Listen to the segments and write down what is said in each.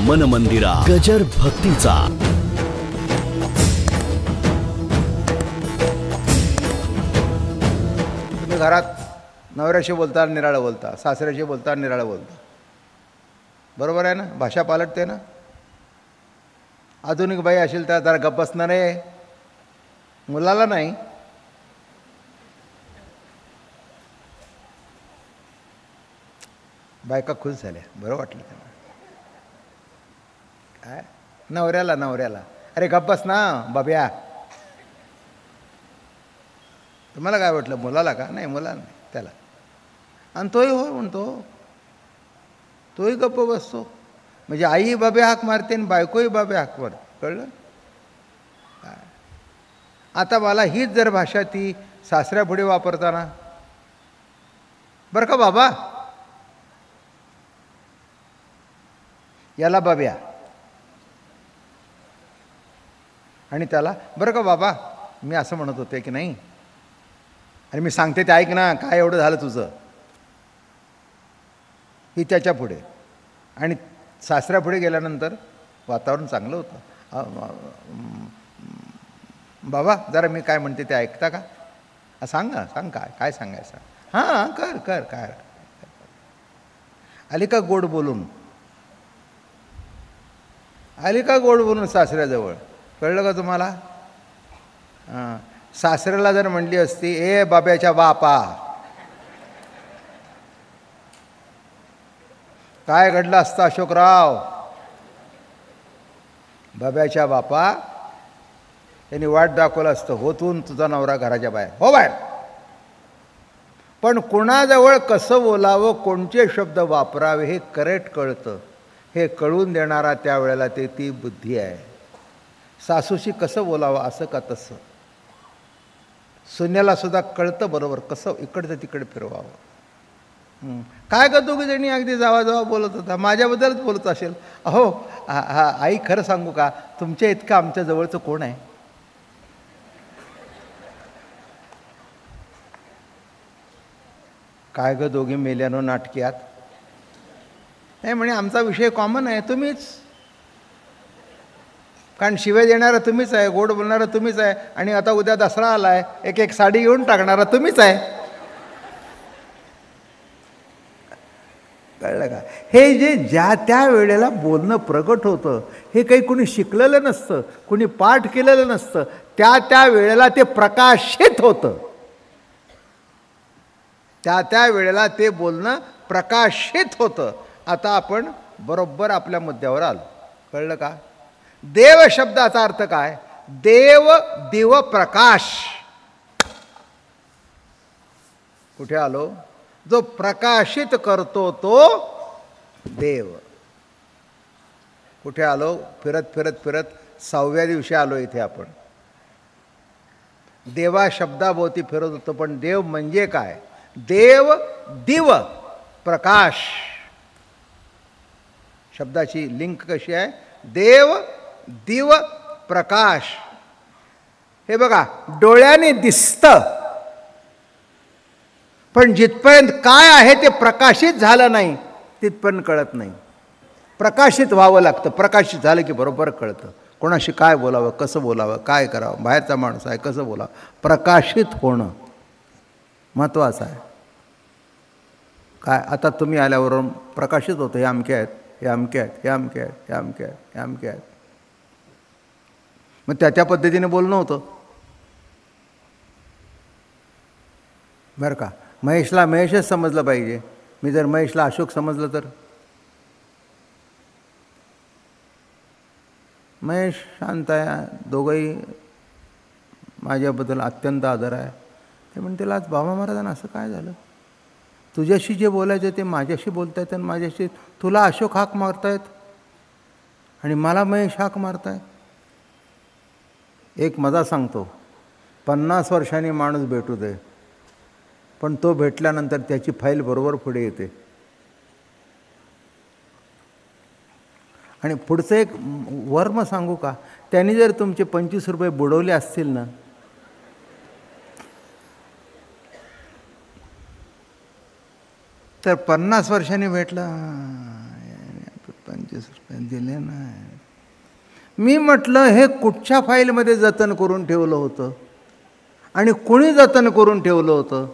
मन मंदिरा गजर भक्तीचा. तुम्ही घरात नवऱ्याशी बोलता निराळं बोलता, सासऱ्याशी बोलता निराळं बोलता, बरोबर आहे ना? भाषा पालटते ना. आधुनिक बाई असेल तर जरा गप्प बसणार आहे, मुलाला नाही. बायका खुश झाल्या, बरं वाटलं त्यांना. काय नवऱ्याला अरे गप्प बस ना बाब्या. तुम्हाला काय वाटलं, मुलाला का? नाही, मुलाला नाही, त्याला. आणि तोही हो म्हणतो, तोही गप्प बसतो. म्हणजे आई बाबे हाक मारते आणि बायकोही बाबे हाक मारते. कळलं? आता मला हीच जर भाषा ती सासऱ्यापुढे वापरताना, बरं का बाबा, याला बाब्या, आणि त्याला बरं का बाबा, मी असं म्हणत होते की नाही, आणि मी सांगते ते ऐक ना, काय एवढं झालं तुझं, ही त्याच्या पुढे. आणि सासऱ्यापुढे गेल्यानंतर वातावरण चांगलं होतं. बाबा जरा मी काय म्हणते ते ऐकता का? सांग ना, सांग काय सांगायचं. हां कर काय आली का गोड बोलून, आली का गोड बोलून सासऱ्याजवळ. कळलं का तुम्हाला? हां, सासऱ्याला जर म्हणली असती ए बाब्याच्या बापा, काय घडलं असतं अशोकराव? बाब्याच्या बापा त्यांनी वाट दाखवलं असतं, होतून तुझा नवरा घराच्या बाहेर, हो बाहेर. पण कुणाजवळ कसं बोलावं, कोणते शब्द वापरावे हे करेक्ट कळतं. हे कळून देणारा त्यावेळेला ती बुद्धी आहे. सासूशी कसं बोलावं, असं का तसं. सुन्याला सुद्धा कळतं बरोबर कसं इकडचं तिकडे फिरवावं. काय का दोघी जणी अगदी जावा बोलत होता, माझ्याबद्दलच बोलत असेल. अहो आई खरं सांगू का, तुमच्या इतकं आमच्या जवळचं कोण आहे? काय ग दोघी मेल्यानो नाटक्यात? नाही म्हणे, आमचा विषय कॉमन आहे, तुम्हीच. कारण शिवाय देणारा तुम्हीच आहे, गोड बोलणारा तुम्हीच आहे, आणि आता उद्या दसरा आलाय, एक साडी घेऊन टाकणारा तुम्हीच आहे. कळलं का? हे जे ज्या त्या वेळेला बोलणं प्रगट होतं, हे काही कुणी शिकलेलं नसतं, कुणी पाठ केलेलं नसतं, त्या वेळेला ते प्रकाशित होतं. त्या वेळेला ते बोलणं प्रकाशित होतं. आता आपण बरोबर आपल्या मुद्द्यावर आलो. कळलं का? देव शब्दाचा अर्थ काय? देव, दिव, प्रकाश. कुठे आलो? जो प्रकाशित करतो तो देव. कुठे आलो? फिरत 6व्या दिवशी आलो इथे आपण. देवा शब्दाभोवती फिरत होतो, पण देव म्हणजे काय? देव, दिव, प्रकाश. शब्दाची लिंक कशी आहे? देव, दिव, प्रकाश. हे बघा, डोळ्याने दिसतं, पण जिथपर्यंत काय आहे ते प्रकाशित झालं नाही तिथपर्यंत कळत नाही. प्रकाशित व्हावं लागतं. प्रकाशित झालं की बरोबर कळतं कोणाशी काय बोलावं, कसं बोलावं, काय करावं, बाहेरचा माणूस आहे कसं बोलावं. प्रकाशित होणं महत्त्वाचं आहे. काय आता तुम्ही आल्यावरून प्रकाशित होतं, हे अमके आहेत, हे अमके आहेत, हे अमके आहेत, हे अमके आहेत, हे अमके आहेत. मग त्या पद्धतीने बोलणं होतं. बरं का? महेशला महेशच समजलं पाहिजे. मी जर महेशला अशोक समजलं तर? महेश शांत आहे, दोघंही माझ्याबद्दल अत्यंत आदर आहे. ते म्हणतील आज बाबा महाराजांना असं काय झालं? तुझ्याशी जे बोलायचं ते माझ्याशी बोलतायत, आणि माझ्याशी तुला अशोक हाक मारतायत आणि मला महेश हाक मारतायत. एक मजा सांगतो, 50 वर्षांनी माणूस भेटू दे, पण तो भेटल्यानंतर त्याची फाईल बरोबर पुढे येते. आणि पुढचं एक वर्म सांगू का? त्यांनी जर तुमचे 25 रुपये बुडवले असतील ना, तर 50 वर्षांनी भेटला 25 रुपये दिले नाही. मी म्हटलं हे कुठच्या फाईलमध्ये जतन करून ठेवलं होतं आणि कुणी जतन करून ठेवलं होतं?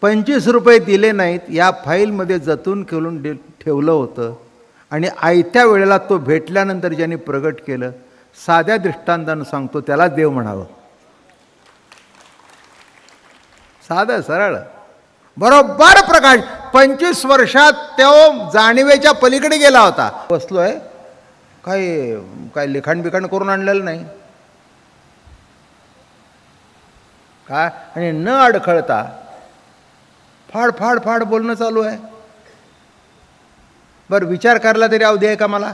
25 रुपये दिले नाहीत, या फाईलमध्ये जतन करून ठेवलं होतं. आणि आयत्या वेळेला तो भेटल्यानंतर ज्यांनी प्रगट केलं, साध्या दृष्टांतानं सांगतो, त्याला देव म्हणावं. साधं सरळ बरोबर प्रकाश. 25 वर्षात तो जाणीवेच्या पलीकडे गेला होता. बसलो आहे, काय लिखाण बिखाण करून आणलेलं नाही काय, आणि न अडखळता फाड फाड फाड बोलणं चालू आहे. बरं, विचार करायला तरी अवधी आहे का मला?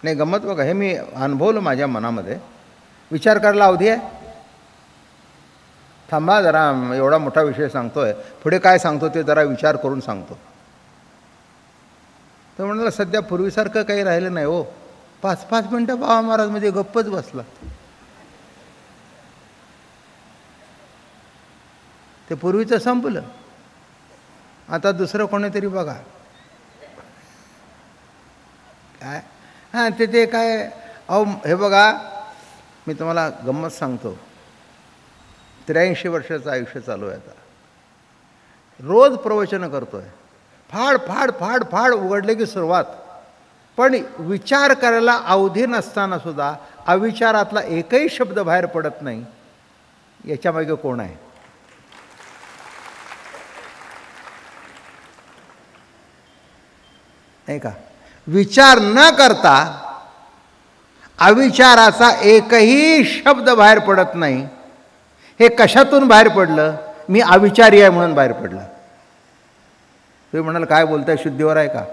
नाही, गंमत बघा, हे मी अनुभवलं माझ्या मनामध्ये. विचार करायला अवधी आहे? थांबा जरा, एवढा मोठा विषय सांगतोय, पुढे काय सांगतो ते जरा विचार करून सांगतो. तर म्हणाला, सध्या पूर्वीसारखं काही राहिलं नाही हो. 5-5 मिनटं बाबा महाराज म्हणजे गप्पच बसला. ते पूर्वीचं संपलं, आता दुसरं कोणीतरी बघा काय. हां, ते काय, अहो हे बघा, मी तुम्हाला गंमत सांगतो. 83 वर्षाचं आयुष्य चालू आहे आता. रोज प्रवचनं करतो आहे, फाड फाड फाड फाड उघडले की सुरुवात. पण विचार करायला अवधी नसताना सुद्धा अविचारातला एकही शब्द बाहेर पडत नाही. याच्यामागे कोण आहे? नाही का? विचार न करता अविचाराचा एकही शब्द बाहेर पडत नाही. हे कशातून बाहेर पडलं? मी अविचारी आहे म्हणून बाहेर पडलं. तुम्ही म्हणाल काय बोलताय, शुद्धीवर आहे का?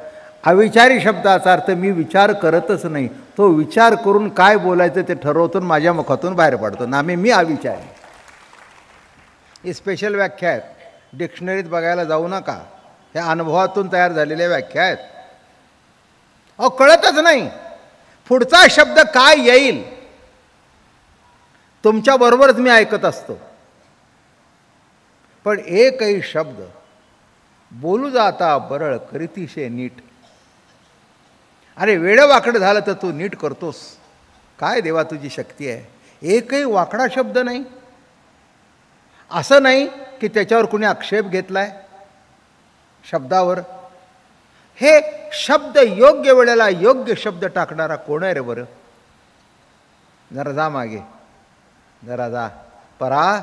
अविचारी शब्दाचा अर्थ मी विचार करतच नाही, तो विचार करून काय बोलायचं ते ठरवतून माझ्या मुखातून बाहेर पडतो. नामे मी अविचारी. ही स्पेशल व्याख्या आहेत, डिक्शनरीत बघायला जाऊ नका. ह्या अनुभवातून तयार झालेल्या व्याख्या आहेत. अहो, कळतच नाही पुढचा शब्द काय येईल. तुमच्याबरोबरच मी ऐकत असतो, पण एकही शब्द बोलू जाता बरळ करीतीशे नीट. अरे वेडं वाकडं झालं तर तू नीट करतोस. काय देवा तुझी शक्ती आहे. एकही वाकडा शब्द नाही. असं नाही की त्याच्यावर कुणी आक्षेप घेतलाय शब्दावर. हे शब्द योग्य वेळेला योग्य शब्द टाकणारा कोण आहे रे बरं? जरा जा मागे, जरा जा. परा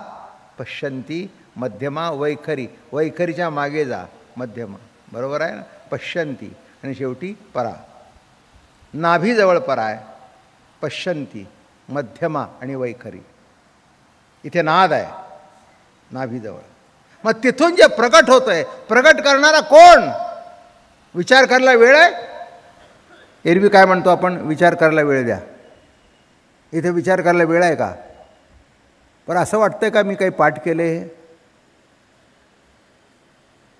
पश्यंती मध्यमा वैखरी. वैखरीच्या मागे जा, मध्यमा. बरोबर आहे ना? पश्यंती आणि शेवटी परा. नाभीजवळ परा आहे, पश्यंती, मध्यमा आणि वैखरी. इथे नाद आहे नाभीजवळ. मग तिथून जे प्रकट होतं आहे, प्रकट करणारा कोण? विचार करायला वेळ आहे? एरवी काय म्हणतो आपण, विचार करायला वेळ द्या. इथे विचार करायला वेळ आहे का? पण असं वाटतंय का मी काही पाठ केले?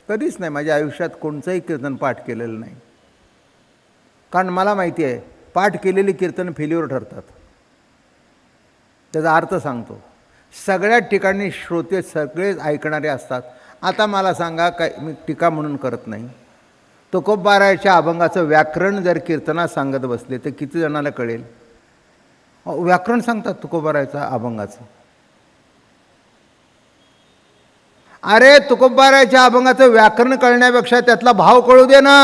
कधीच नाही. माझ्या आयुष्यात कोणतंही कीर्तन पाठ केलेलं नाही. कारण मला माहिती आहे पाठ केलेली कीर्तन फेल्युअर ठरतात. त्याचा अर्थ सांगतो. सगळ्या ठिकाणी श्रोते सगळेच ऐकणारे असतात. आता मला सांगा, काय मी टीका म्हणून करत नाही, तुकोबारायच्या अभंगाचं व्याकरण जर कीर्तनात सांगत बसले तर किती जणांना कळेल? व्याकरण सांगतात तुकोबारायचं अभंगाचं. अरे तुकोबारायच्या अभंगाचं व्याकरण कळण्यापेक्षा त्यातला भाव कळू दे ना.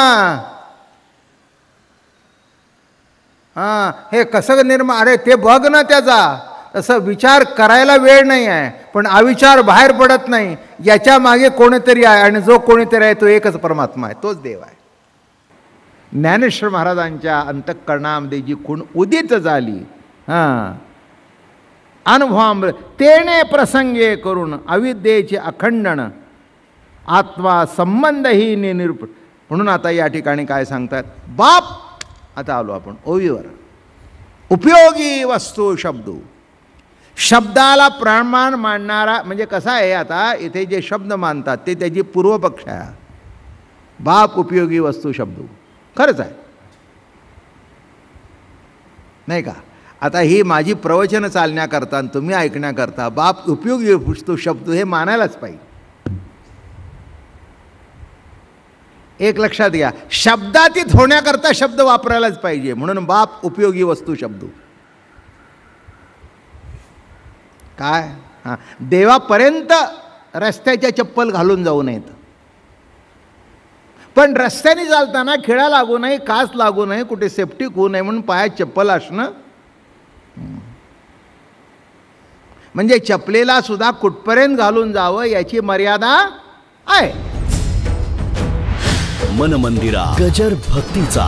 हां, हे कसं निर्माण, अरे ते बघ ना त्याचा. तसं विचार करायला वेळ नाही आहे, पण अविचार बाहेर पडत नाही. याच्या मागे कोणीतरी आहे, आणि जो कोणीतरी आहे तो एकच परमात्मा आहे, तोच देव आहे. ज्ञानेश्वर महाराजांच्या अंतःकरणामध्ये जी खूण उदित झाली, हां, अनुभवामृत तेने प्रसंगे करून अविद्येचे अखंडन आत्मा संबंधही निरूप. म्हणून आता या ठिकाणी काय सांगतात? बाप. आता आलो आपण ओवीवर. उपयोगी वस्तू शब्दू. शब्दाला प्रमाण मानणारा म्हणजे कसा आहे, आता इथे जे शब्द मानतात ते त्याची पूर्वपक्ष आहे. बाप उपयोगी वस्तू शब्दू. खरंच आहे नाही का? आता ही माझी प्रवचनं चालण्याकरता आणि तुम्ही ऐकण्याकरता बाप उपयोगी वस्तू शब्द हे मानायलाच पाहिजे. एक लक्षात घ्या, शब्दातीत होण्याकरता शब्द वापरायलाच पाहिजे. म्हणून बाप उपयोगी वस्तू शब्द. काय हां, देवापर्यंत रस्त्याच्या चप्पल घालून जाऊ नयेत, पण रस्त्याने चालताना खिळा लागू नये, काच लागू नये, कुठे सेफ्टी होऊ नये म्हणून पायात चप्पल असणं. म्हणजे चपलेला सुद्धा कुठपर्यंत घालून जावं याची मर्यादा आहे. मन मंदिरा गजर भक्तीचा.